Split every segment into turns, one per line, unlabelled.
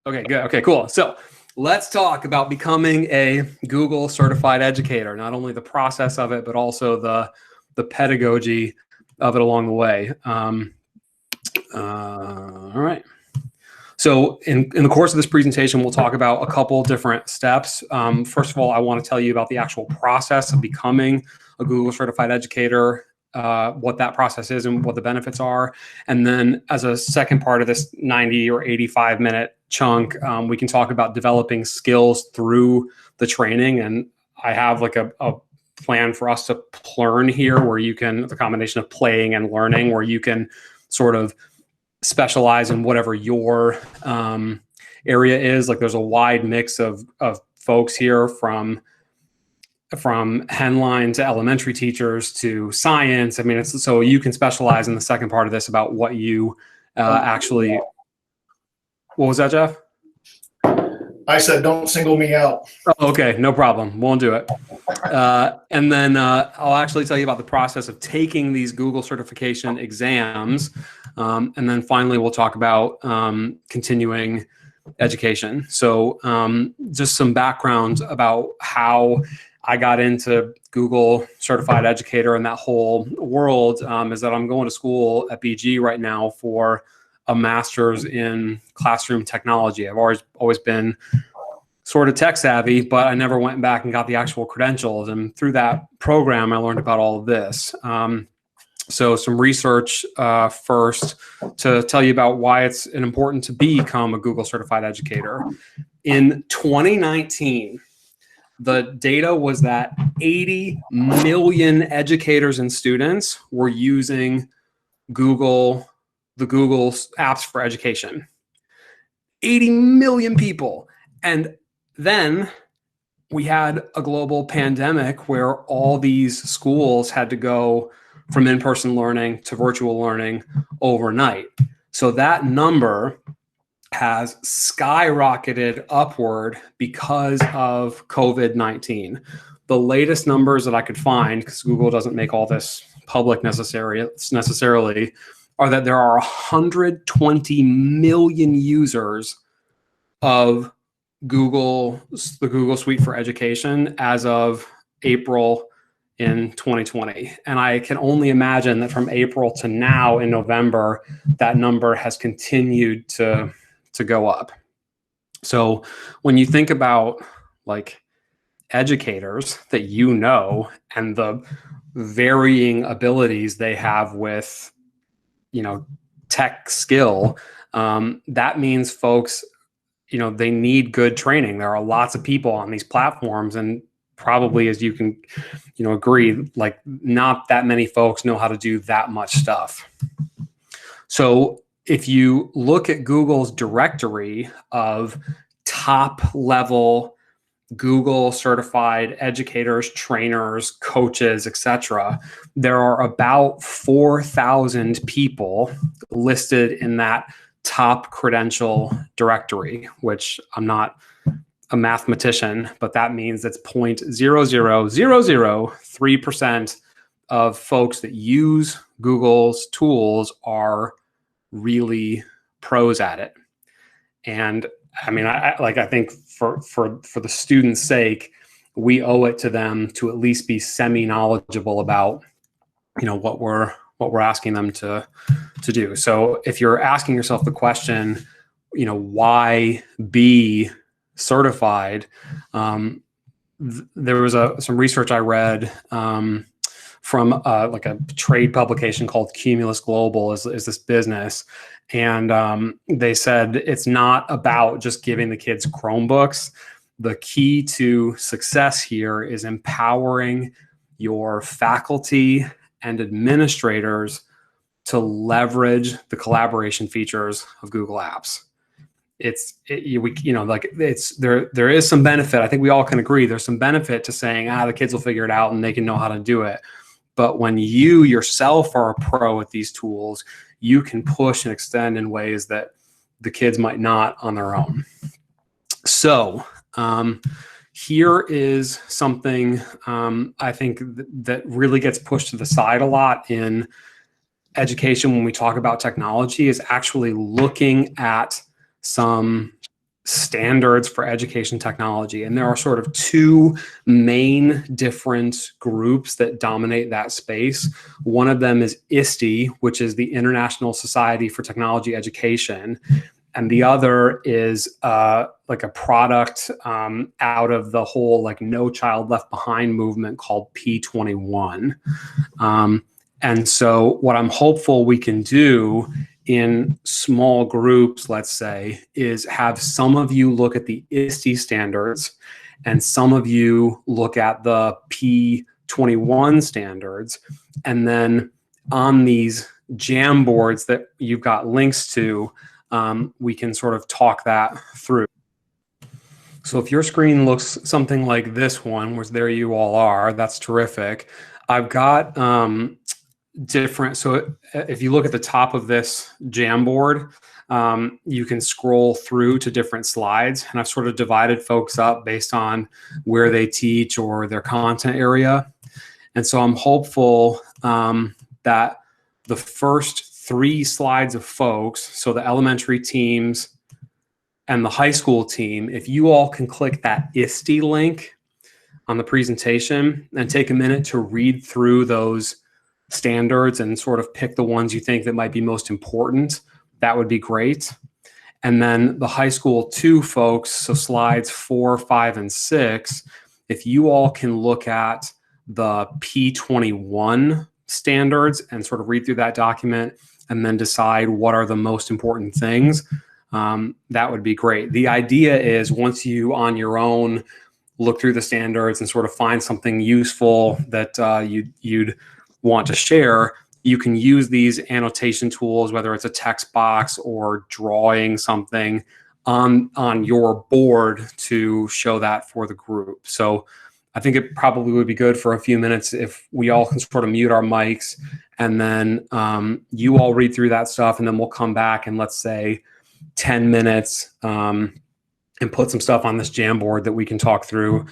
Okay, good. Okay, cool. So let's talk about becoming a Google certified educator, not only the process of it, but also the pedagogy of it along the way. All right. So in the course of this presentation, we'll talk about a couple different steps. First of all, I want to tell you about the actual process of becoming a Google certified educator, what that process is and what the benefits are. And then as a second part of this 90 or 85-minute chunk, we can talk about developing skills through the training. And I have like a plan for us to learn here where you can, the combination of playing and learning, where you can sort of specialize in whatever your area is. Like there's a wide mix of folks here from Henline to elementary teachers to science. I mean, it's so you can specialize in the second part of this about what you actually. What was that, Jeff?
I said, don't single me out.
Oh, okay, no problem. Won't do it. And then I'll actually tell you about the process of taking these Google certification exams. And then finally, we'll talk about continuing education. So just some background about how I got into Google certified educator and that whole world is that I'm going to school at BG right now for a master's in classroom technology. I've always been sort of tech savvy, but I never went back and got the actual credentials. And through that program, I learned about all of this. So some research first to tell you about why it's important to become a Google certified educator. In 2019, the data was that 80 million educators and students were using the Google apps for education. 80 million people. And then we had a global pandemic where all these schools had to go from in-person learning to virtual learning overnight. So that number has skyrocketed upward because of COVID-19. The latest numbers that I could find, because Google doesn't make all this public necessarily, are that there are 120 million users of the Google Suite for Education as of April in 2020. And I can only imagine that from April to now in November, that number has continued to go up. So when you think about like educators that you know and the varying abilities they have with, tech skill, that means folks, they need good training. There are lots of people on these platforms, and probably, as you can, agree, like not that many folks know how to do that much stuff. So if you look at Google's directory of top level Google certified educators, trainers, coaches, etc., there are about 4,000 people listed in that top credential directory, which I'm not a mathematician, but that means it's 0.00003% of folks that use Google's tools are really pros at it. And I mean, I think for the students' sake, we owe it to them to at least be semi-knowledgeable about, what we're asking them to do. So if you're asking yourself the question, why be certified? There was some research I read from like a trade publication called Cumulus Global is this business. And they said it's not about just giving the kids Chromebooks. The key to success here is empowering your faculty and administrators to leverage the collaboration features of Google Apps. There is some benefit. I think we all can agree there's some benefit to saying, the kids will figure it out and they can know how to do it. But when you yourself are a pro at these tools, you can push and extend in ways that the kids might not on their own. So here is something I think that really gets pushed to the side a lot in education when we talk about technology, is actually looking at some standards for education technology. And there are sort of two main different groups that dominate that space. One of them is ISTE, which is the International Society for Technology Education. And the other is like a product out of the whole like No Child Left Behind movement called P21. And so what I'm hopeful we can do in small groups, let's say, is have some of you look at the ISTE standards and some of you look at the P21 standards. And then on these Jamboards that you've got links to, we can sort of talk that through. So if your screen looks something like this one, where there you all are, that's terrific. I've got different, so if you look at the top of this Jamboard, you can scroll through to different slides, and I've sort of divided folks up based on where they teach or their content area. And so I'm hopeful that the first 3 slides of folks, so the elementary teams and the high school team, if you all can click that ISTE link on the presentation and take a minute to read through those standards and sort of pick the ones you think that might be most important, that would be great. And then the high school 2 folks, so slides 4, 5, and 6, if you all can look at the P21 standards and sort of read through that document and then decide what are the most important things, that would be great. The idea is once you on your own look through the standards and sort of find something useful that you'd want to share, you can use these annotation tools, whether it's a text box or drawing something on your board to show that for the group. So I think it probably would be good for a few minutes if we all can sort of mute our mics, and then you all read through that stuff, and then we'll come back in, let's say, 10 minutes and put some stuff on this Jamboard that we can talk through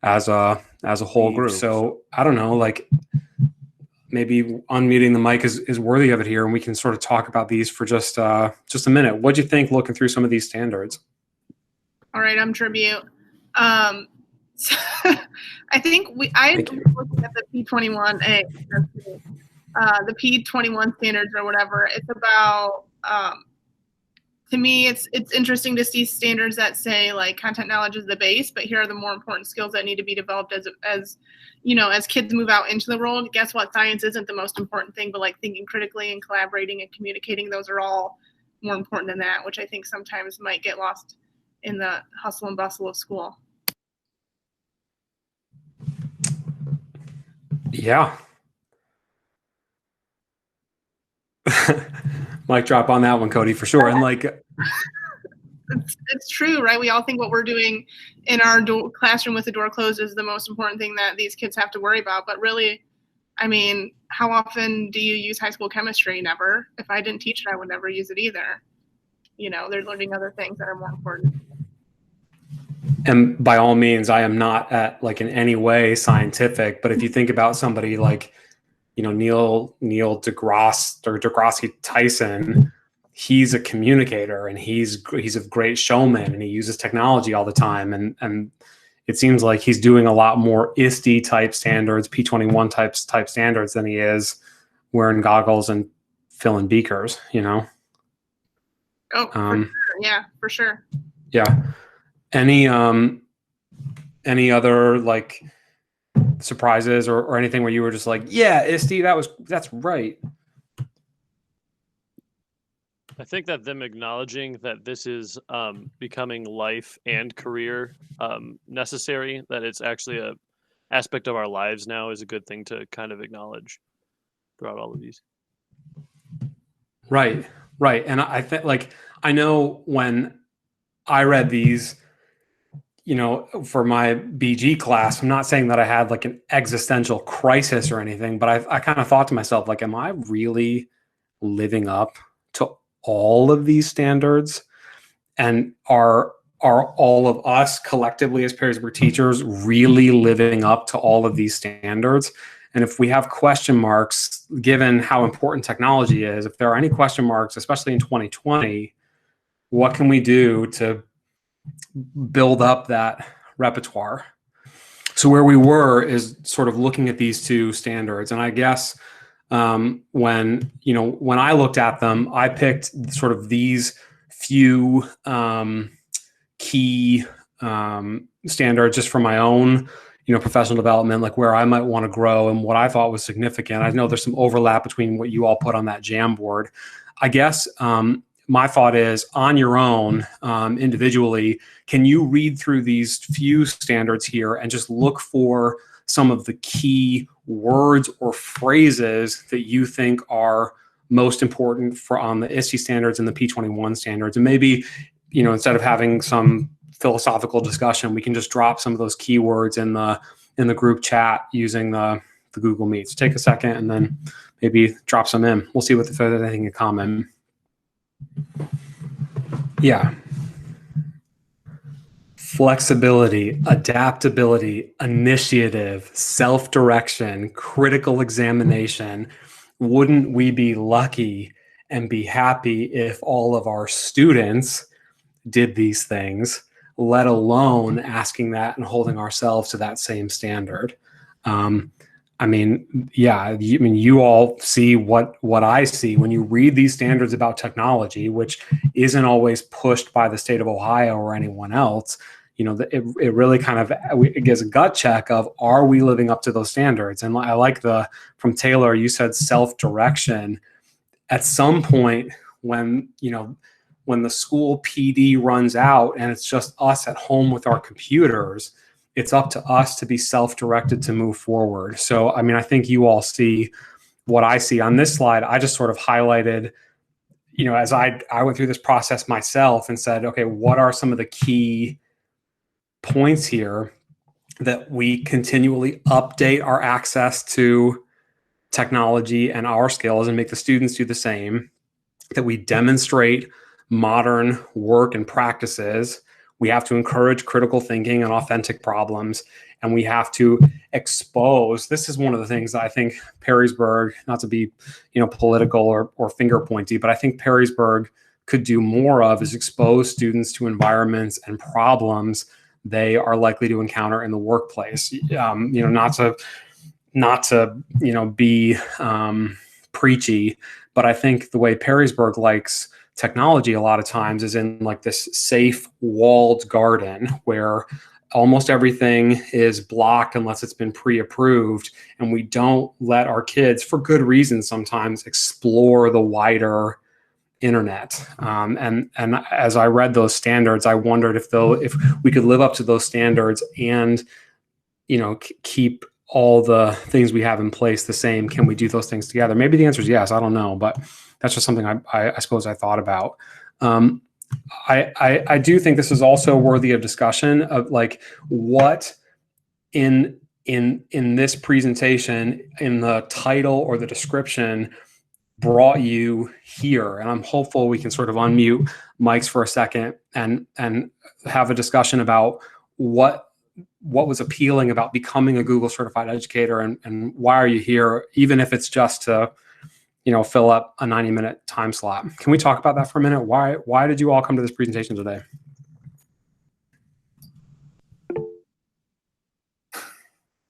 as a whole group. So I don't know, like maybe unmuting the mic is worthy of it here, and we can sort of talk about these for just a minute. What'd you think looking through some of these standards?
All right, I'm Tribute. So I think I was looking at the P21A, the P21 standards or whatever. It's about, to me, it's interesting to see standards that say like content knowledge is the base, but here are the more important skills that need to be developed as you know, as kids move out into the world. Guess what? Science isn't the most important thing, but like thinking critically and collaborating and communicating, those are all more important than that, which I think sometimes might get lost in the hustle and bustle of school.
Yeah. Mic drop on that one, Cody, for sure. And like,
it's true, right? We all think what we're doing in our classroom with the door closed is the most important thing that these kids have to worry about. But really, I mean, how often do you use high school chemistry? Never. If I didn't teach it, I would never use it either. You know, they're learning other things that are more important.
And by all means, I am not at like in any way scientific, but if you think about somebody like, you know, Neil deGrasse Tyson, he's a communicator and he's a great showman and he uses technology all the time. And it seems like he's doing a lot more ISTE type standards, P21 type standards than he is wearing goggles and filling beakers, you know?
Oh, for sure. Yeah, for sure.
Yeah. Any other like surprises or anything where you were just like, yeah, ISTE, that's right.
I think that them acknowledging that this is becoming life and career necessary, that it's actually a aspect of our lives now, is a good thing to kind of acknowledge throughout all of these.
Right. And I think like, I know when I read these, you know, for my BG class, I'm not saying that I had like an existential crisis or anything, but I kind of thought to myself, like, am I really living up to all of these standards? And are all of us collectively as Perrysburg teachers really living up to all of these standards? And if we have question marks, given how important technology is, if there are any question marks, especially in 2020, what can we do to build up that repertoire. So where we were is sort of looking at these two standards. And I guess when I looked at them, I picked sort of these few key standards just for my own, professional development, like where I might want to grow and what I thought was significant. I know there's some overlap between what you all put on that Jamboard. I guess my thought is, on your own, individually, can you read through these few standards here and just look for some of the key words or phrases that you think are most important for on the ISTE standards and the P21 standards? And maybe, instead of having some philosophical discussion, we can just drop some of those keywords in the group chat using the Google Meet. So take a second and then maybe drop some in. We'll see if there's anything in common. Yeah. Flexibility, adaptability, initiative, self-direction, critical examination. Wouldn't we be lucky and be happy if all of our students did these things, let alone asking that and holding ourselves to that same standard? You all see what I see when you read these standards about technology, which isn't always pushed by the state of Ohio or anyone else. It really kind of, it gives a gut check of, are we living up to those standards? And I like from Taylor, you said self-direction. At some point when the school PD runs out and it's just us at home with our computers, it's up to us to be self-directed to move forward. So, I think you all see what I see on this slide. I just sort of highlighted, as I went through this process myself and said, okay, what are some of the key points here that we continually update our access to technology and our skills and make the students do the same, that we demonstrate modern work and practices. We have to encourage critical thinking and authentic problems, and we have to expose. This is one of the things that I think Perrysburg, not to be, political or finger pointy, but I think Perrysburg could do more of is expose students to environments and problems they are likely to encounter in the workplace. Not to be preachy, but I think the way Perrysburg likes technology a lot of times is in like this safe walled garden where almost everything is blocked unless it's been pre-approved, and we don't let our kids, for good reasons sometimes, explore the wider internet. And as I read those standards, I wondered if we could live up to those standards and keep all the things we have in place the same. Can we do those things together? Maybe the answer is yes. I don't know, but that's just something I suppose I thought about. I do think this is also worthy of discussion of like what in this presentation, in the title or the description, brought you here. And I'm hopeful we can sort of unmute mics for a second and have a discussion about what was appealing about becoming a Google certified educator, and why are you here, even if it's just to fill up a 90-minute time slot. Can we talk about that for a minute? Why did you all come to this presentation today?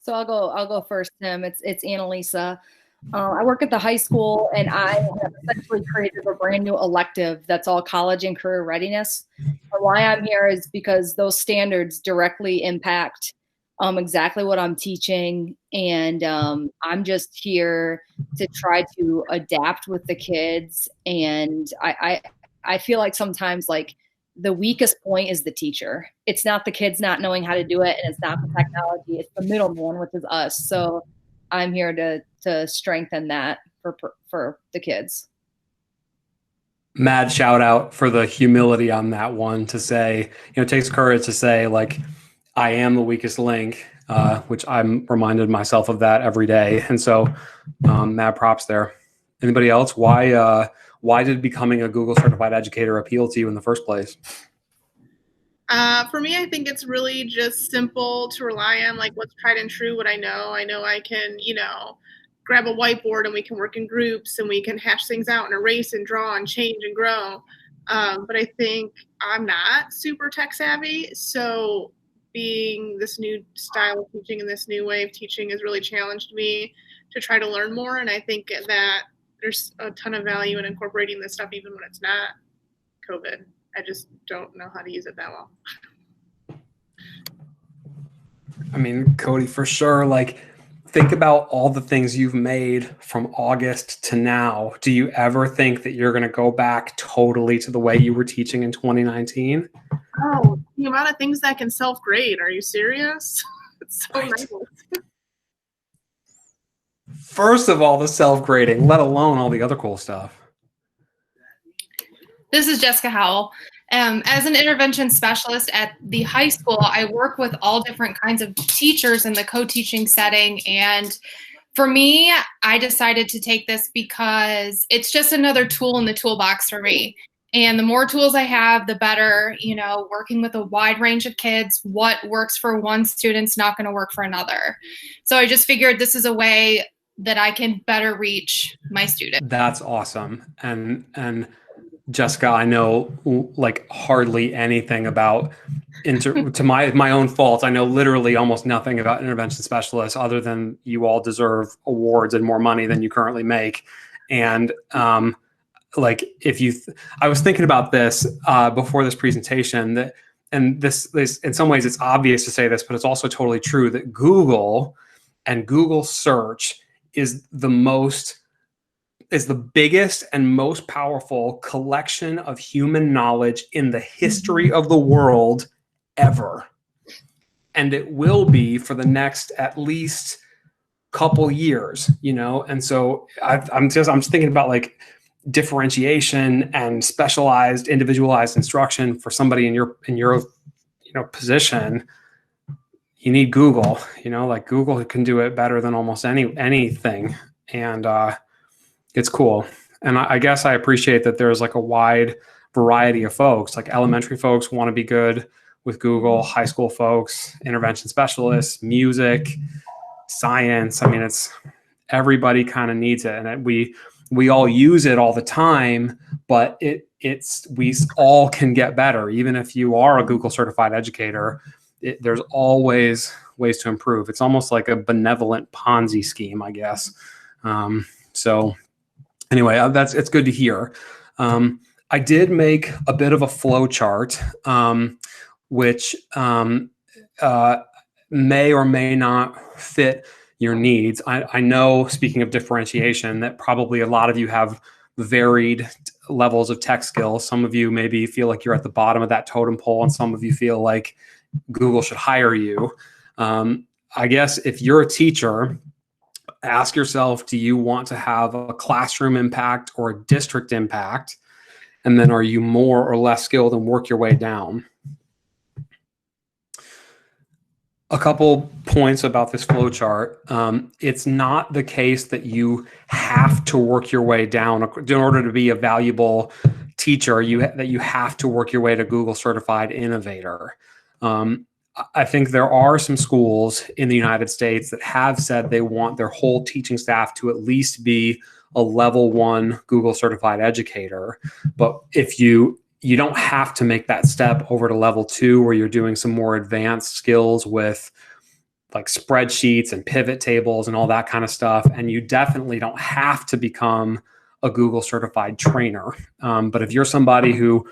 So I'll go first, Tim. It's Annalisa. I work at the high school, and I have essentially created a brand new elective that's all college and career readiness. And why I'm here is because those standards directly impact exactly what I'm teaching, and I'm just here to try to adapt with the kids. And I feel like sometimes like the weakest point is the teacher. It's not the kids not knowing how to do it, and it's not the technology. It's the middleman, which is us. So I'm here to strengthen that for the kids.
Mad shout out for the humility on that one, to say, it takes courage to say, like, I am the weakest link, which I'm reminded myself of that every day. And so mad props there. Anybody else? Why did becoming a Google certified educator appeal to you in the first place?
For me, I think it's really just simple to rely on like what's tried and true, what I know. I know I can, grab a whiteboard and we can work in groups and we can hash things out and erase and draw and change and grow. But I think I'm not super tech savvy. So being this new style of teaching and this new way of teaching has really challenged me to try to learn more. And I think that there's a ton of value in incorporating this stuff even when it's not COVID. I just don't know how to use it that well.
I mean, Cody, for sure, like, think about all the things you've made from August to now. Do you ever think that you're going to go back totally to the way you were teaching in 2019?
Oh, the amount of things that can self-grade. Are you serious? It's so
Right.
nice.
First of all, the self-grading, let alone all the other cool stuff.
This is Jessica Howell. As an intervention specialist at the high school, I work with all different kinds of teachers in the co-teaching setting. And for me, I decided to take this because it's just another tool in the toolbox for me. And the more tools I have, the better, you know, working with a wide range of kids, what works for one student's not going to work for another. So I just figured this is a way that I can better reach my students.
That's awesome. And Jessica, I know like hardly anything about to my own fault. I know literally almost nothing about intervention specialists other than you all deserve awards and more money than you currently make. And like I was thinking about this before this presentation that, and this in some ways it's obvious to say this, but it's also totally true that Google and Google search is the biggest and most powerful collection of human knowledge in the history of the world ever. And it will be for the next at least couple years, you know? And so I'm just thinking about like differentiation and specialized, individualized instruction for somebody in your position. You need Google, like Google can do it better than almost anything. And, it's cool. And I guess I appreciate that there's like a wide variety of folks, like elementary folks want to be good with Google, high school folks, intervention specialists, music, science. I mean, everybody kind of needs it. And we all use it all the time, but we all can get better. Even if you are a Google certified educator, there's always ways to improve. It's almost like a benevolent Ponzi scheme, I guess. So anyway, it's good to hear. I did make a bit of a flow chart, which may or may not fit your needs. I know, speaking of differentiation, that probably a lot of you have varied levels of tech skills. Some of you maybe feel like you're at the bottom of that totem pole, and some of you feel like Google should hire you. I guess if you're a teacher, ask yourself, do you want to have a classroom impact or a district impact? And then are you more or less skilled, and work your way down? A couple points about this flow chart. It's not the case that you have to work your way down in order to be a valuable teacher, that you have to work your way to Google certified innovator. I think there are some schools in the United States that have said they want their whole teaching staff to at least be a level 1 Google certified educator. But if you don't have to make that step over to level 2, where you're doing some more advanced skills with like spreadsheets and pivot tables and all that kind of stuff. And you definitely don't have to become a Google certified trainer. But if you're somebody who,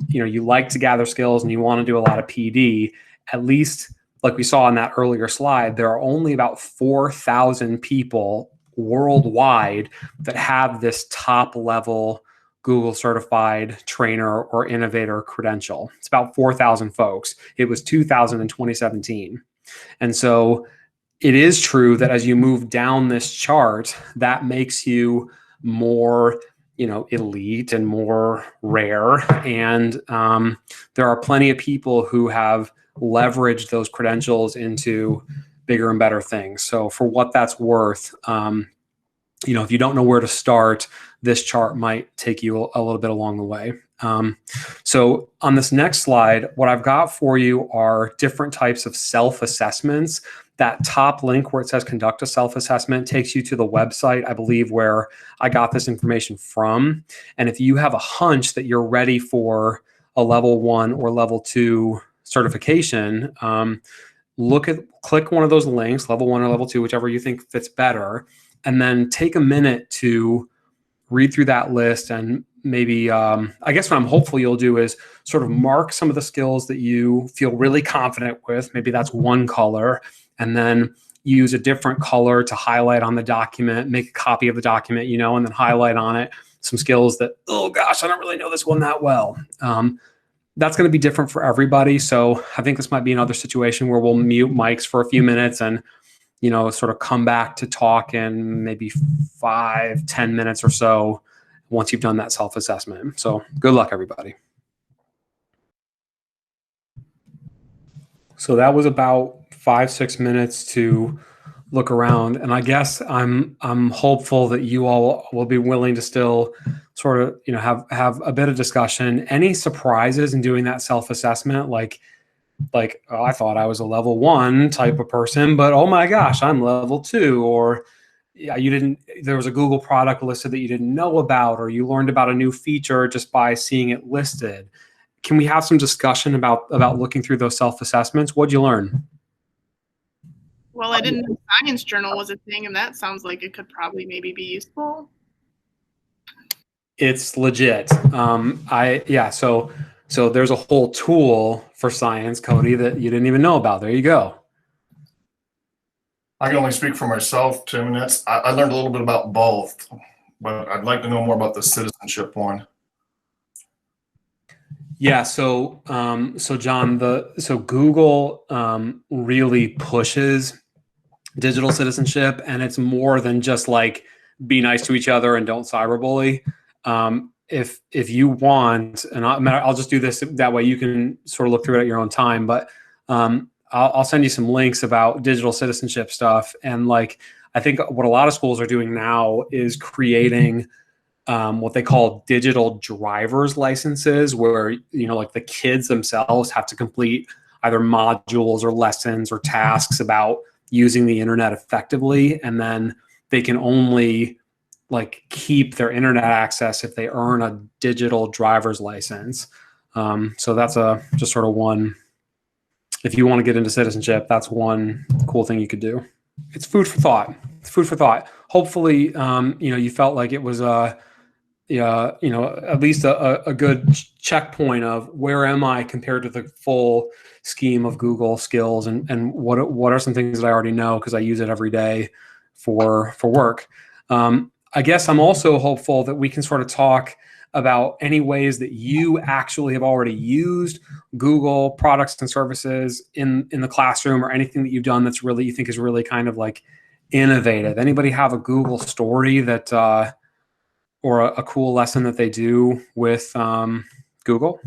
you like to gather skills and you want to do a lot of PD, at least like we saw in that earlier slide, there are only about 4,000 people worldwide that have this top level Google certified trainer or innovator credential. It's about 4,000 folks. It was 2,000 in 2017. And so it is true that as you move down this chart, that makes you more elite and more rare. And there are plenty of people who have leveraged those credentials into bigger and better things. So for what that's worth, if you don't know where to start, this chart might take you a little bit along the way. So on this next slide, what I've got for you are different types of self-assessments that top link where it says conduct a self-assessment takes you to the website, I believe, where I got this information from. And if you have a hunch that you're ready for a level 1 or level 2 certification, click one of those links, level 1 or level 2, whichever you think fits better, and then take a minute to read through that list. And maybe, I guess what I'm hopeful you'll do is sort of mark some of the skills that you feel really confident with. Maybe that's one color, and then use a different color to highlight on the document, make a copy of the document, and then highlight on it some skills that, oh gosh, I don't really know this one that well. That's going to be different for everybody. So I think this might be another situation where we'll mute mics for a few minutes and, sort of come back to talk in maybe 5-10 minutes or so once you've done that self-assessment. So good luck, everybody. So that was about 5-6 minutes to look around. And I guess I'm hopeful that you all will be willing to still sort of, have a bit of discussion. Any surprises in doing that self-assessment? Like, oh, I thought I was a level 1 type of person, but oh my gosh, I'm level 2. Or yeah, there was a Google product listed that you didn't know about, or you learned about a new feature just by seeing it listed. Can we have some discussion about looking through those self-assessments? What'd you learn?
Well, I didn't know Science Journal was a thing, and that sounds like it could probably maybe be useful.
It's legit. So there's a whole tool for science, Cody, that you didn't even know about. There you go.
I can only speak for myself, Tim, and I learned a little bit about both, but I'd like to know more about the citizenship one.
Yeah. So John, Google really pushes digital citizenship, and it's more than just like be nice to each other and don't cyberbully. If you want, and I'll just do this that way you can sort of look through it at your own time, but I'll send you some links about digital citizenship stuff. And like, I think what a lot of schools are doing now is creating what they call digital driver's licenses, where, like the kids themselves have to complete either modules or lessons or tasks about using the internet effectively. And then they can only like keep their internet access if they earn a digital driver's license. So that's just sort of one, if you want to get into citizenship, that's one cool thing you could do. It's food for thought. It's food for thought. Hopefully, you felt like it was at least a good checkpoint of where am I compared to the full scheme of Google skills, and what are some things that I already know because I use it every day for work. I guess I'm also hopeful that we can sort of talk about any ways that you actually have already used Google products and services in the classroom, or anything that you've done that's really, you think is really kind of like innovative. Anybody have a Google story that, or a cool lesson that they do with Google?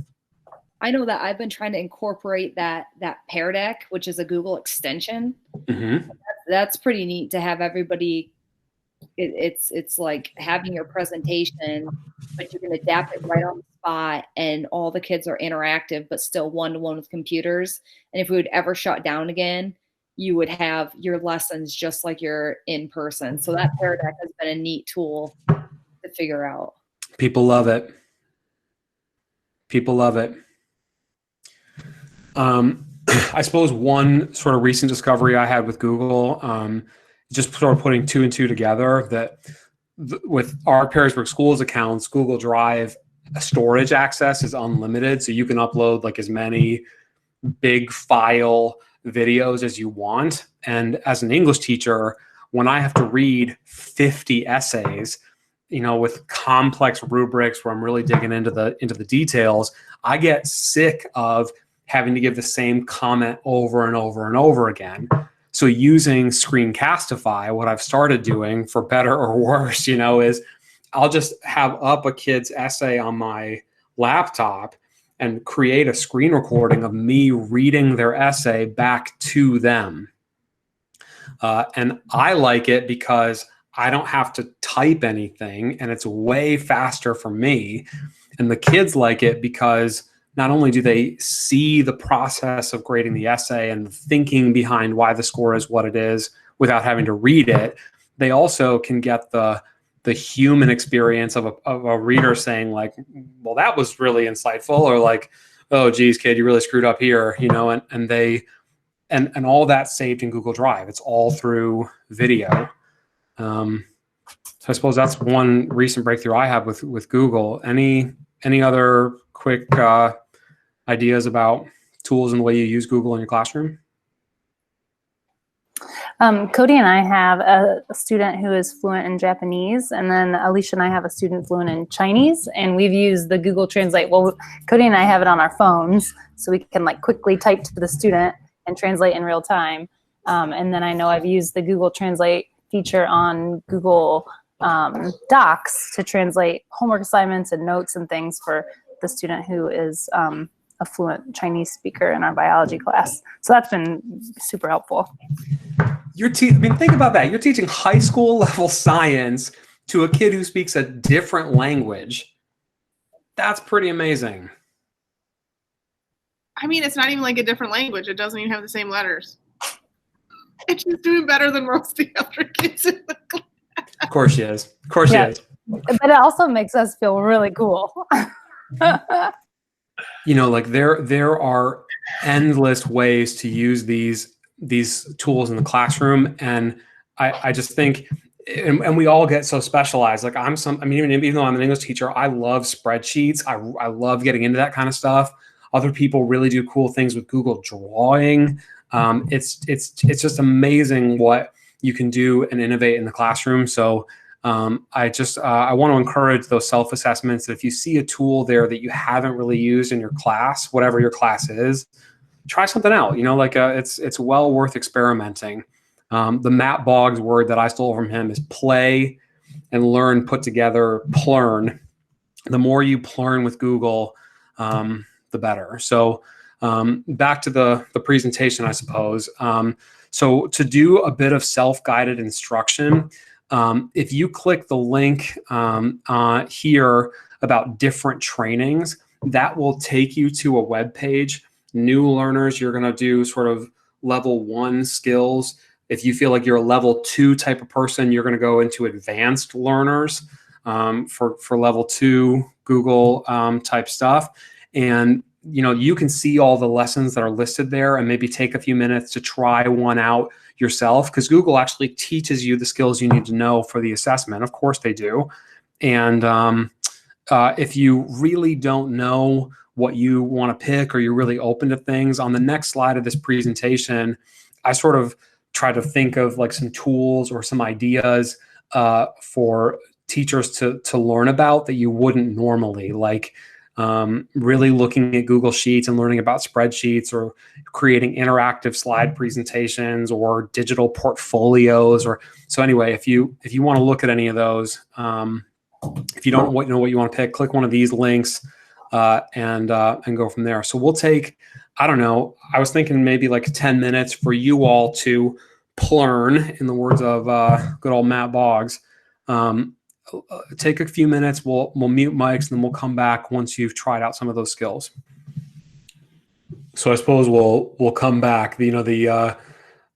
I know that I've been trying to incorporate that Pear Deck, which is a Google extension.
Mm-hmm.
That's pretty neat to have everybody. It's like having your presentation, but you can adapt it right on the spot, and all the kids are interactive, but still one-to-one with computers. And if we would ever shut down again, you would have your lessons just like you're in person. So that Pear Deck has been a neat tool to figure out.
People love it. People love it. I suppose one sort of recent discovery I had with Google, just sort of putting 2 and 2 together, that with our Perrysburg Schools accounts, Google Drive storage access is unlimited. So you can upload like as many big file videos as you want. And as an English teacher, when I have to read 50 essays, with complex rubrics where I'm really digging into the details, I get sick of having to give the same comment over and over and over again. So using Screencastify, what I've started doing, for better or worse, is I'll just have up a kid's essay on my laptop and create a screen recording of me reading their essay back to them. And I like it because I don't have to type anything, and it's way faster for me. And the kids like it because not only do they see the process of grading the essay and the thinking behind why the score is what it is without having to read it, they also can get the human experience of a reader saying like, well, that was really insightful, or like, oh, geez, kid, you really screwed up here, you know, and all that's saved in Google Drive. It's all through video. So I suppose that's one recent breakthrough I have with Google. Any other quick ideas about tools and the way you use Google in your classroom?
Cody and I have a student who is fluent in Japanese, and then Alicia and I have a student fluent in Chinese, and we've used the Google Translate. Well, Cody and I have it on our phones, so we can like quickly type to the student and translate in real time. And then I know I've used the Google Translate feature on Google Docs to translate homework assignments and notes and things for the student who is a fluent Chinese speaker in our biology class. So that's been super helpful.
I mean, think about that. You're teaching high school level science to a kid who speaks a different language. That's pretty amazing.
I mean, it's not even like a different language. It doesn't even have the same letters. And she's doing better than most of the other kids in the class.
Of course she is. Of course she is.
But it also makes us feel really cool.
You know, like there are endless ways to use these tools in the classroom, and I just think, and we all get so specialized. Like I mean, even though I'm an English teacher, I love spreadsheets. I love getting into that kind of stuff. Other people really do cool things with Google Drawing. It's just amazing what you can do and innovate in the classroom. So I want to encourage those self-assessments that if you see a tool there that you haven't really used in your class, whatever your class is, try something out. You know, like it's well worth experimenting. The Matt Boggs word that I stole from him is play and learn put together, plurn. The more you plurn with Google, the better. So back to the presentation, I suppose. So to do a bit of self-guided instruction, if you click the link here about different trainings, that will take you to a web page. New learners, you're going to do sort of level 1 skills. If you feel like you're a level 2 type of person, you're going to go into advanced learners for level 2 Google type stuff. And you know, you can see all the lessons that are listed there and maybe take a few minutes to try one out yourself, because Google actually teaches you the skills you need to know for the assessment. Of course they do. And if you really don't know what you want to pick, or you're really open to things, on the next slide of this presentation, I sort of try to think of like some tools or some ideas for teachers to learn about that you wouldn't normally, like really looking at Google Sheets and learning about spreadsheets, or creating interactive slide presentations, or digital portfolios. Or so anyway, if you want to look at any of those, if you don't know what you want to pick, click one of these links and go from there. So we'll take, I don't know, I was thinking maybe like 10 minutes for you all to plurn, in the words of good old Matt Boggs. Take a few minutes, we'll mute mics, and then we'll come back once you've tried out some of those skills. So I suppose we'll come back. You know,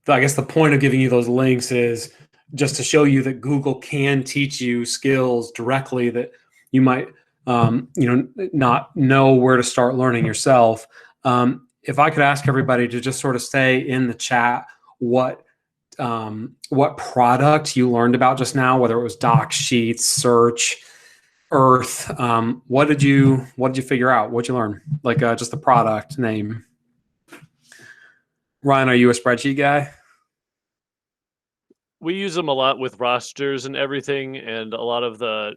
I guess the point of giving you those links is just to show you that Google can teach you skills directly that you might not know where to start learning yourself. If I could ask everybody to just sort of say in the chat what product you learned about just now, whether it was Doc, Sheets, Search, Earth. What did you figure out? What'd you learn? Like just the product name. Ryan, are you a spreadsheet guy?
We use them a lot with rosters and everything, and a lot of the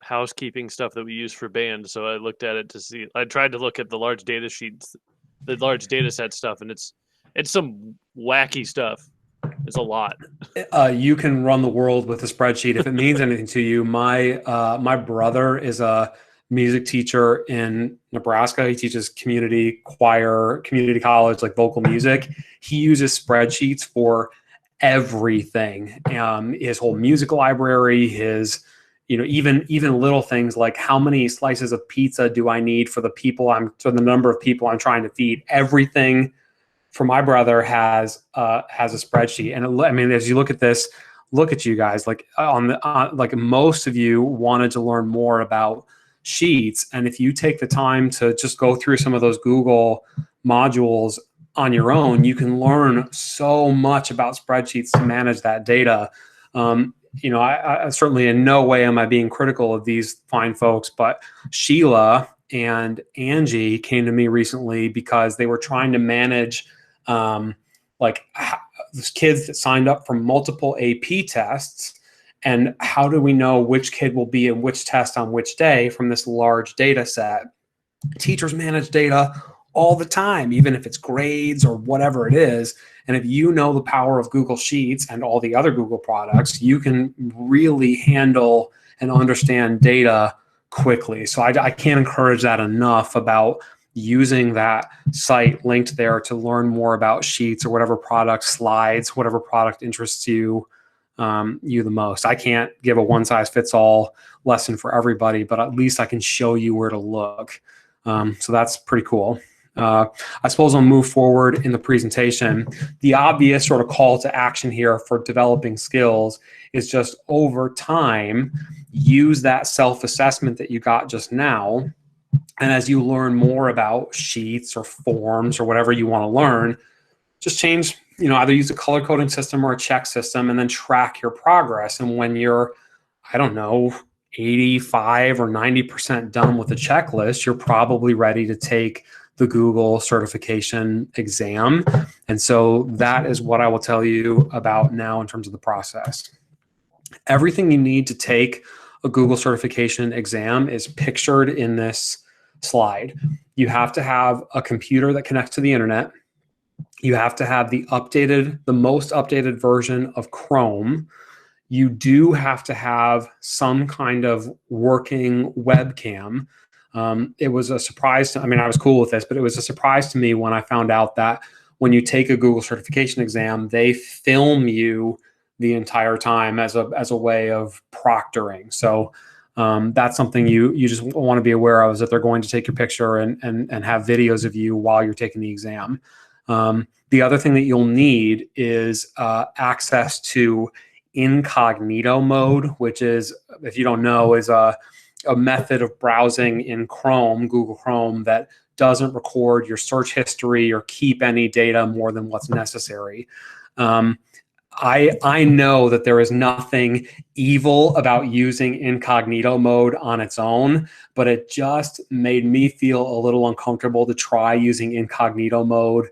housekeeping stuff that we use for band. So I looked at it to see. I tried to look at the large data sheets, the large data set stuff, and it's some wacky stuff. It's a lot.
You can run the world with a spreadsheet if it means anything to you. My brother is a music teacher in Nebraska. He teaches community choir, community college, like vocal music. He uses spreadsheets for everything. His whole music library, his even little things like how many slices of pizza do I need for the number of people I'm trying to feed. Everything for my brother has a spreadsheet. And as you look at this, look at you guys, like like most of you wanted to learn more about sheets. And if you take the time to just go through some of those Google modules on your own, you can learn so much about spreadsheets to manage that data. I certainly in no way am I being critical of these fine folks, but Sheila and Angie came to me recently because they were trying to manage these kids that signed up for multiple AP tests, and how do we know which kid will be in which test on which day from this large data set? Teachers manage data all the time, even if it's grades or whatever it is. And if you know the power of Google Sheets and all the other Google products, you can really handle and understand data quickly. So I can't encourage that enough about using that site linked there to learn more about Sheets or whatever product, Slides, whatever product interests you the most. I can't give a one-size-fits-all lesson for everybody, but at least I can show you where to look. So that's pretty cool. I suppose I'll move forward in the presentation. The obvious sort of call to action here for developing skills is just over time, use that self-assessment that you got just now. And as you learn more about sheets or forms or whatever you want to learn, just change, either use a color coding system or a check system and then track your progress. And when you're, 85 or 90% done with the checklist, you're probably ready to take the Google certification exam. And so that is what I will tell you about now in terms of the process. Everything you need to take a Google certification exam is pictured in this slide. You have to have a computer that connects to the internet. You have to have the most updated version of Chrome. You do have to have some kind of working webcam. It was a surprise to, I was cool with this, but it was a surprise to me when I found out that when you take a Google certification exam, they film you the entire time as a way of proctoring. So that's something you just want to be aware of, is that they're going to take your picture and have videos of you while you're taking the exam. The other thing that you'll need is access to incognito mode, which is, if you don't know, is a method of browsing in Chrome, Google Chrome, that doesn't record your search history or keep any data more than what's necessary. I know that there is nothing evil about using incognito mode on its own, but it just made me feel a little uncomfortable to try using incognito mode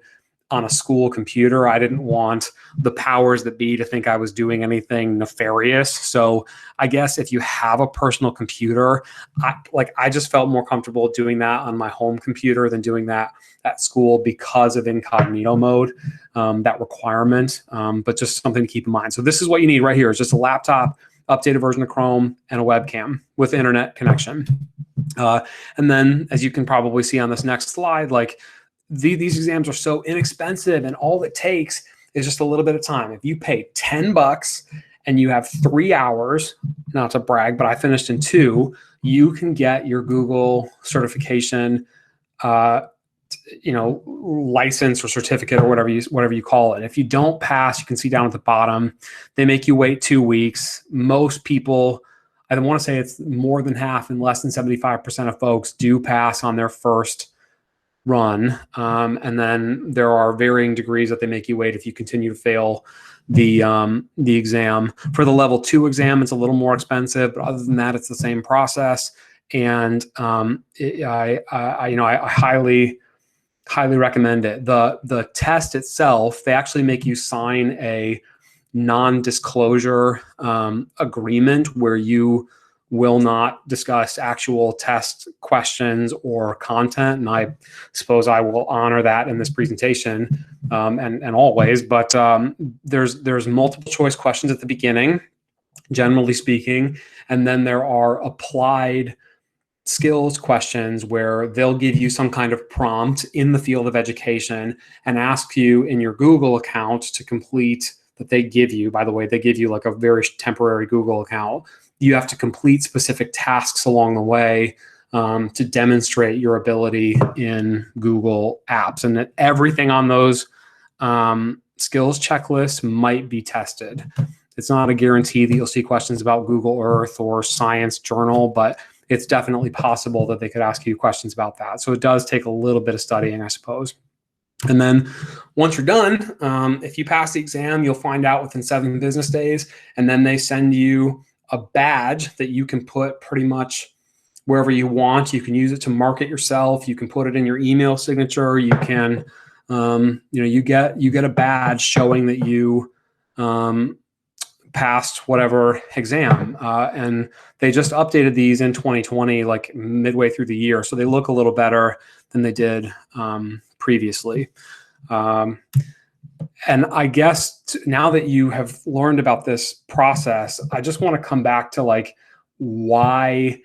on a school computer. I didn't want the powers that be to think I was doing anything nefarious. So I guess if you have a personal computer, I just felt more comfortable doing that on my home computer than doing that at school because of incognito mode, that requirement, but just something to keep in mind. So this is what you need right here, is just a laptop, updated version of Chrome, and a webcam with internet connection. And then, as you can probably see on this next slide, these exams are so inexpensive, and all it takes is just a little bit of time. If you pay $10 and you have 3 hours, not to brag, but I finished in 2, you can get your Google certification, license or certificate or whatever you call it. If you don't pass, you can see down at the bottom, they make you wait 2 weeks. Most people, I don't want to say it's more than half, and less than 75% of folks do pass on their first run. And then there are varying degrees that they make you wait if you continue to fail the exam. For the level 2 exam, it's a little more expensive, but other than that, it's the same process. And I highly recommend it. The test itself, they actually make you sign a non-disclosure agreement where you will not discuss actual test questions or content. And I suppose I will honor that in this presentation and always, but there's multiple choice questions at the beginning, generally speaking. And then there are applied skills questions where they'll give you some kind of prompt in the field of education and ask you in your Google account to complete, that they give you, by the way, they give you like a very temporary Google account. you have to complete specific tasks along the way to demonstrate your ability in Google Apps, and that everything on those skills checklists might be tested. It's not a guarantee that you'll see questions about Google Earth or Science Journal, but it's definitely possible that they could ask you questions about that. So it does take a little bit of studying, I suppose. And then once you're done, if you pass the exam, you'll find out within 7 business days, and then they send you a badge that you can put pretty much wherever you want. You can use it to market yourself. You can put it in your email signature. You can, you get a badge showing that you passed whatever exam. And they just updated these in 2020, like midway through the year. So they look a little better than they did previously. And I guess now that you have learned about this process, I just want to come back to like why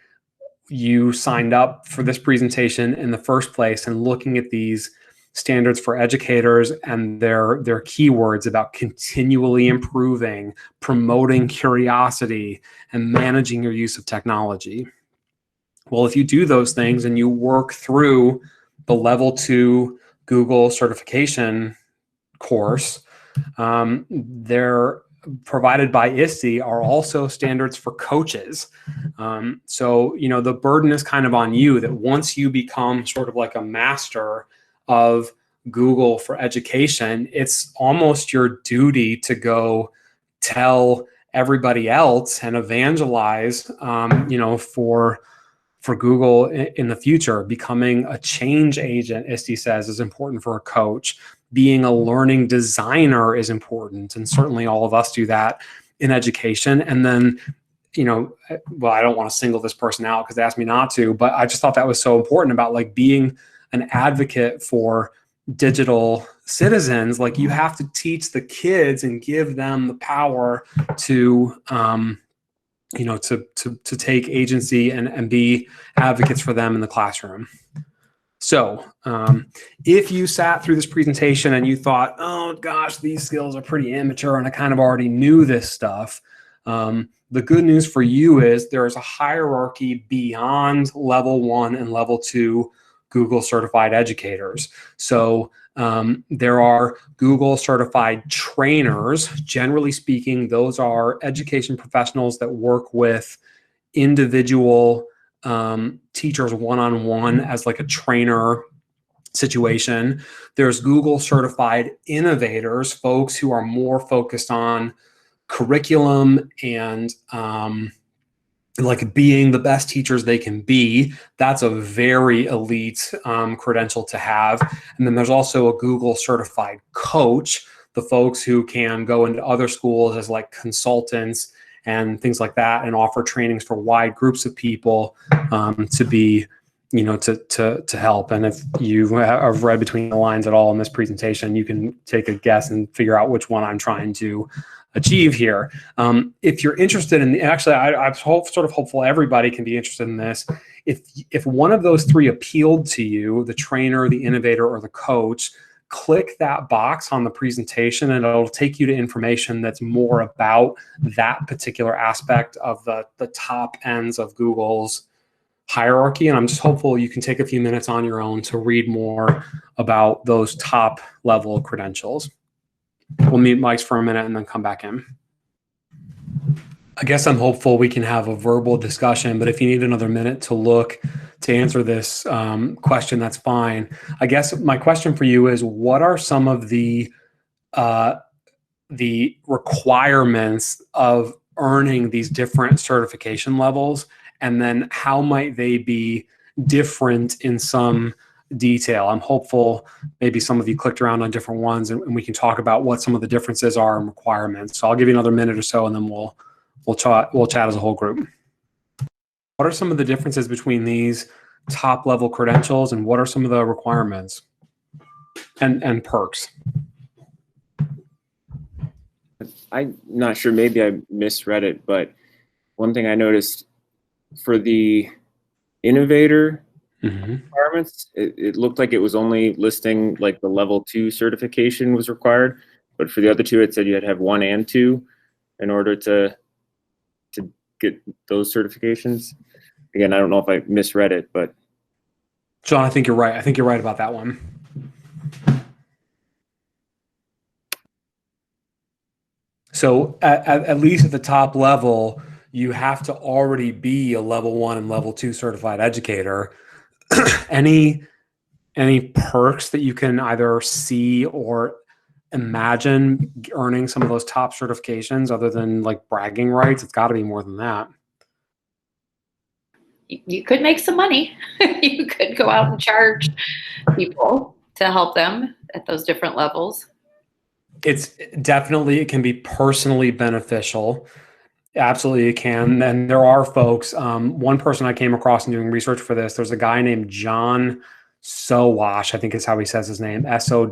you signed up for this presentation in the first place, and looking at these standards for educators and their keywords about continually improving, promoting curiosity, and managing your use of technology. Well, if you do those things and you work through the level 2 Google certification course, they're provided by ISTE are also standards for coaches. So, the burden is kind of on you that once you become sort of like a master of Google for education, it's almost your duty to go tell everybody else and evangelize, for Google in the future. Becoming a change agent, ISTE says, is important for a coach. Being a learning designer is important, and certainly all of us do that in education. And then, I don't want to single this person out because they asked me not to, but I just thought that was so important about like being an advocate for digital citizens. Like, you have to teach the kids and give them the power to to take agency and be advocates for them in the classroom. So if you sat through this presentation and you thought, oh gosh, these skills are pretty immature and I kind of already knew this stuff, the good news for you is there's a hierarchy beyond level 1 and level 2 Google certified educators. So there are Google certified trainers. Generally speaking, those are education professionals that work with individual teachers one-on-one as like a trainer situation. There's Google certified innovators, folks who are more focused on curriculum and like being the best teachers they can be. That's a very elite credential to have. And then there's also a Google certified coach, the folks who can go into other schools as like consultants and things like that, and offer trainings for wide groups of people to be, to help. And if you have read between the lines at all in this presentation, you can take a guess and figure out which one I'm trying to achieve here. If you're interested in, actually, I'm sort of hopeful everybody can be interested in this. If one of those 3 appealed to you, the trainer, the innovator, or the coach, click that box on the presentation and it'll take you to information that's more about that particular aspect of the top ends of Google's hierarchy. And I'm just hopeful you can take a few minutes on your own to read more about those top level credentials. We'll mute mics for a minute and then come back in. I guess I'm hopeful we can have a verbal discussion, but if you need another minute to look to answer this question, that's fine. I guess my question for you is, what are some of the requirements of earning these different certification levels? And then how might they be different in some detail? I'm hopeful maybe some of you clicked around on different ones and we can talk about what some of the differences are and requirements. So I'll give you another minute or so and then we'll chat as a whole group. What are some of the differences between these top level credentials and what are some of the requirements and perks?
I'm not sure, maybe I misread it, but one thing I noticed for the innovator requirements, it looked like it was only listing like the level 2 certification was required, but for the other 2 it said you had to have 1 and 2 in order to get those certifications. Again, I don't know if I misread it, but
John, I think you're right. I think you're right about that one. So at least at the top level, you have to already be a level 1 and level 2 certified educator. Any perks that you can either see or imagine earning some of those top certifications other than like bragging rights? It's got to be more than that.
You could make some money. You could go out and charge people to help them at those different levels.
It's definitely, it can be personally beneficial. Absolutely it can. And there are folks, one person I came across in doing research for this, there's a guy named John Sowash, I think is how he says his name, Sowash.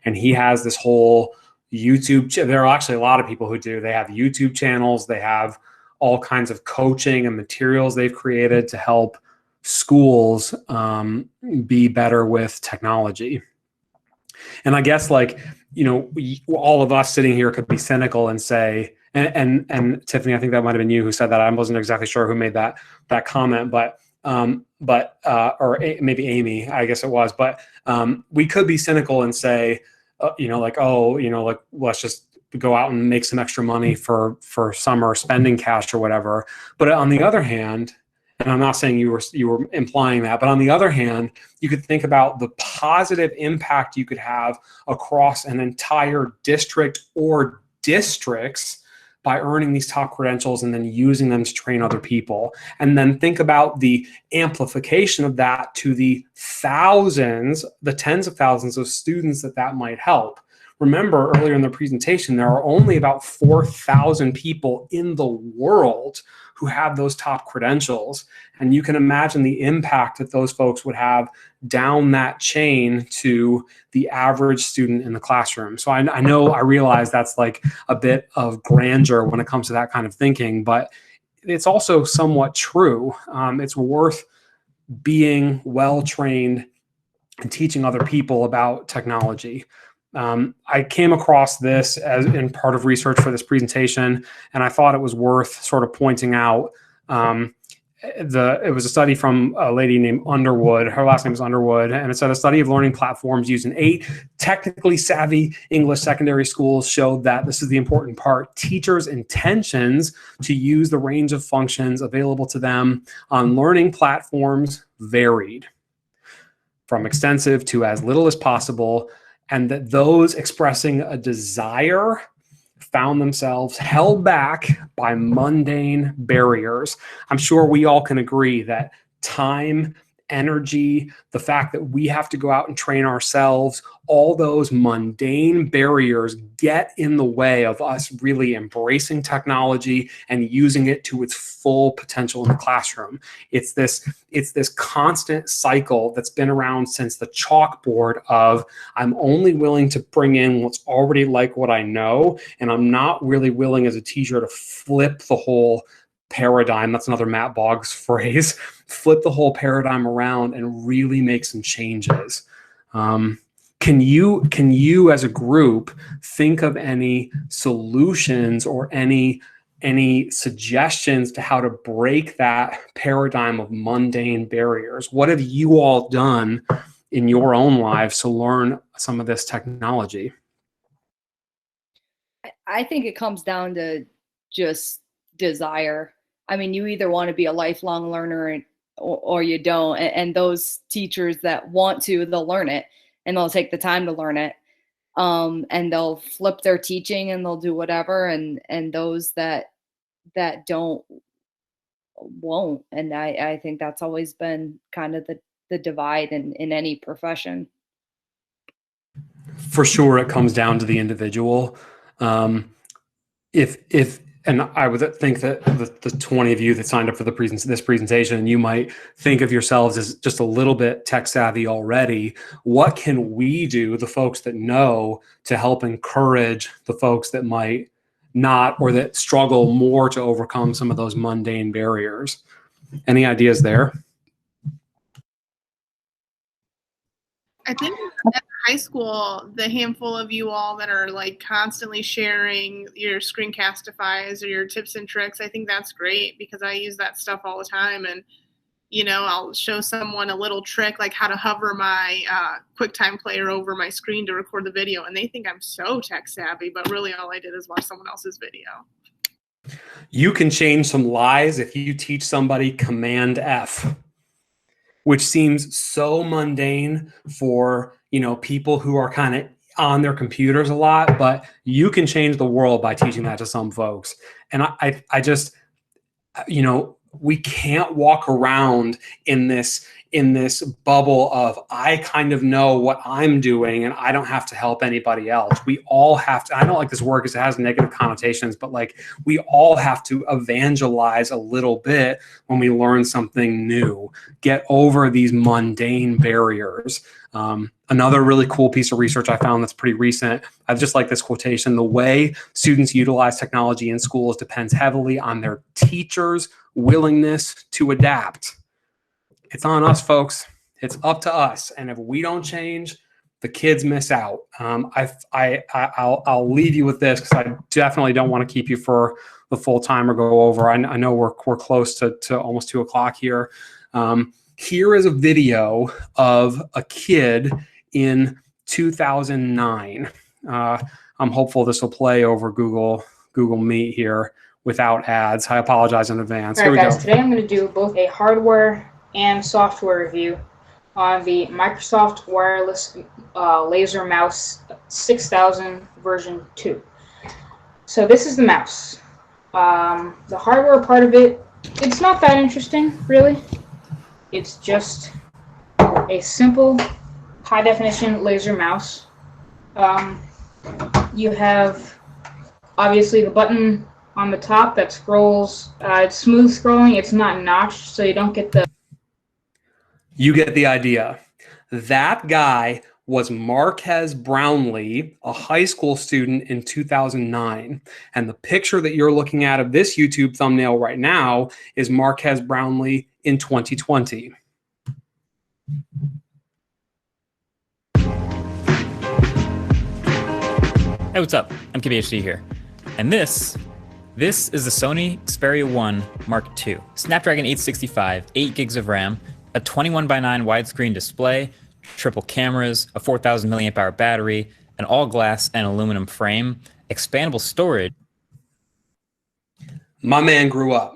And he has this whole YouTube, there are actually a lot of people who do, they have YouTube channels, they have all kinds of coaching and materials they've created to help schools be better with technology. And I guess, like, you know, all of us sitting here could be cynical and say, and Tiffany, I think that might have been you who said that. I wasn't exactly sure who made that comment, but or maybe Amy, I guess it was. But we could be cynical and say, you know, like, oh, you know, like, let's just go out and make some extra money for summer spending cash or whatever. But on the other hand, and I'm not saying you were implying that, but on the other hand, you could think about the positive impact you could have across an entire district or districts by earning these top credentials and then using them to train other people. And then think about the amplification of that to the thousands, the tens of thousands of students that might help. Remember, earlier in the presentation, there are only about 4,000 people in the world who have those top credentials. And you can imagine the impact that those folks would have down that chain to the average student in the classroom. So I realize that's like a bit of grandeur when it comes to that kind of thinking, but it's also somewhat true. It's worth being well-trained and teaching other people about technology. I came across this as in part of research for this presentation, and I thought it was worth sort of pointing out. It was a study from a lady named Underwood. Her last name is Underwood, and it said a study of learning platforms used in 8 technically savvy English secondary schools showed that, this is the important part, teachers' intentions to use the range of functions available to them on learning platforms varied from extensive to as little as possible, and that those expressing a desire found themselves held back by mundane barriers. I'm sure we all can agree that time, energy, the fact that we have to go out and train ourselves, all those mundane barriers get in the way of us really embracing technology and using it to its full potential in the classroom. It's this constant cycle that's been around since the chalkboard of, I'm only willing to bring in what's already like what I know, and I'm not really willing as a teacher to flip the whole paradigm. That's another Matt Boggs phrase. Flip the whole paradigm around and really make some changes. Can you as a group think of any solutions or any suggestions to how to break that paradigm of mundane barriers? What have you all done in your own lives to learn some of this technology?
I think it comes down to just desire. I mean, you either want to be a lifelong learner or you don't. And those teachers that want to, they'll learn it and they'll take the time to learn it. And they'll flip their teaching and they'll do whatever. And those that don't won't. And I think that's always been kind of the divide in any profession.
For sure, it comes down to the individual. And I would think that the 20 of you that signed up for this presentation, you might think of yourselves as just a little bit tech savvy already. What can we do, the folks that know, to help encourage the folks that might not, or that struggle more to overcome some of those mundane barriers? Any ideas there?
I think at the high school, the handful of you all that are like constantly sharing your screencastifys or your tips and tricks, I think that's great because I use that stuff all the time. And, you know, I'll show someone a little trick, like how to hover my QuickTime player over my screen to record the video. And they think I'm so tech savvy, but really all I did is watch someone else's video.
You can change some lies if you teach somebody Command F, which seems so mundane for, you know, people who are kind of on their computers a lot, but you can change the world by teaching that to some folks. And I just, you know, we can't walk around in this bubble of I kind of know what I'm doing and I don't have to help anybody else. We all have to, I don't like this word because it has negative connotations, but like we all have to evangelize a little bit when we learn something new, get over these mundane barriers. Another really cool piece of research I found that's pretty recent, I just like this quotation: the way students utilize technology in schools depends heavily on their teachers' willingness to adapt. It's on us, folks. It's up to us. And if we don't change, the kids miss out. I'll leave you with this because I definitely don't want to keep you for the full time or go over. I know we're close to almost 2 o'clock here. Here is a video of a kid in 2009. I'm hopeful this will play over Google Meet here without ads. I apologize in advance.
All right, guys, today I'm going to do both a hardware and software review on the Microsoft Wireless Laser Mouse 6000 version 2. So this is the mouse. The hardware part of it, it's not that interesting, really. It's just a simple high-definition laser mouse. You have, obviously, the button on the top that scrolls. It's smooth scrolling. It's not notched, so you don't get the...
You get the idea. That guy was Marquez Brownlee, a high school student in 2009. And the picture that you're looking at of this YouTube thumbnail right now is Marquez Brownlee in 2020.
Hey, what's up? I'm KBHD here. And this is the Sony Xperia 1 Mark II. Snapdragon 865, 8 gigs of RAM, a 21:9 widescreen display, triple cameras, a 4,000 milliamp hour battery, an all glass and aluminum frame, expandable storage.
My man grew up.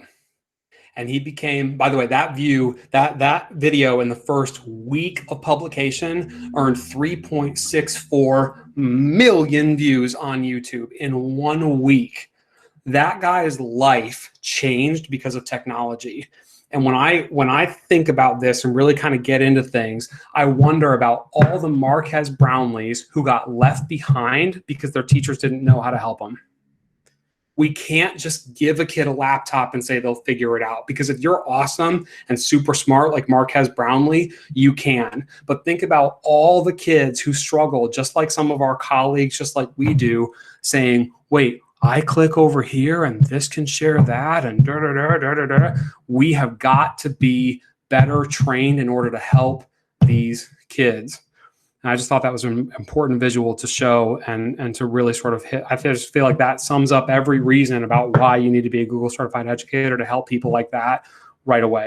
And he became, by the way, that video in the first week of publication earned 3.64 million views on YouTube in 1 week. That guy's life changed because of technology. And when I think about this and really kind of get into things, I wonder about all the Marquez Brownlees who got left behind because their teachers didn't know how to help them. We can't just give a kid a laptop and say they'll figure it out, because if you're awesome and super smart like Marquez Brownlee, you can. But think about all the kids who struggle, just like some of our colleagues, just like we do, saying, wait, I click over here and this can share that and da, da, da, da, da, da. We have got to be better trained in order to help these kids. And I just thought that was an important visual to show and to really sort of hit. I just feel like that sums up every reason about why you need to be a Google certified educator, to help people like that right away.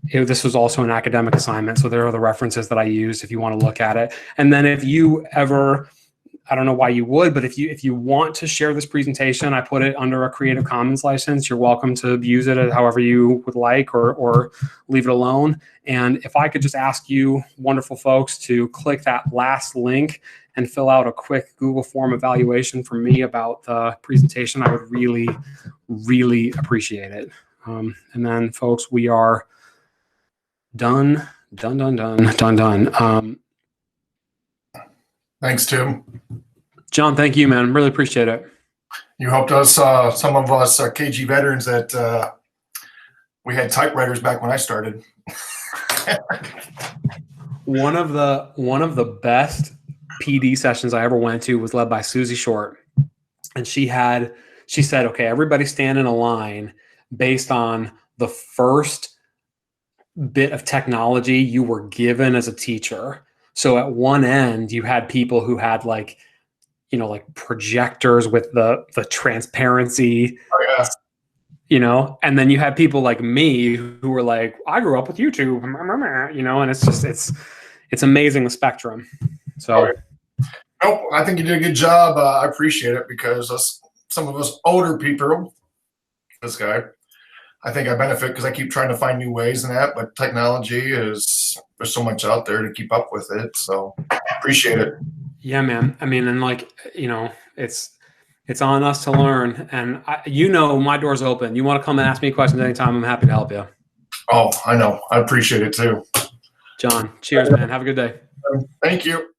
This was also an academic assignment, so there are the references that I used if you want to look at it. And then if you ever, I don't know why you would, but if you want to share this presentation, I put it under a Creative Commons license. You're welcome to use it however you would like, or leave it alone. And if I could just ask you, wonderful folks, to click that last link and fill out a quick Google form evaluation for me about the presentation, I would really, really appreciate it. And then, folks, we are done.
Thanks, Tim.
John, thank you, man. Really appreciate it.
You helped us, some of us KG veterans, that we had typewriters back when I started.
One of the best PD sessions I ever went to was led by Susie Short. And she said, okay, everybody stand in a line based on the first bit of technology you were given as a teacher. So at one end, you had people who had like, you know, like projectors with the transparency,
Oh, yeah.
you know, and then you had people like me who were like, I grew up with YouTube, you know, and it's just, it's amazing the spectrum. So.
Okay. Nope, I think you did a good job. I appreciate it because some of us older people, this guy, I think I benefit because I keep trying to find new ways in that, but technology there's so much out there to keep up with it. So appreciate it.
Yeah, man. I mean, and like, you know, it's on us to learn, and you know, my door's open. You want to come and ask me questions anytime, I'm happy to help you.
Oh, I know. I appreciate it too.
John, cheers, man. Have a good day.
Thank you.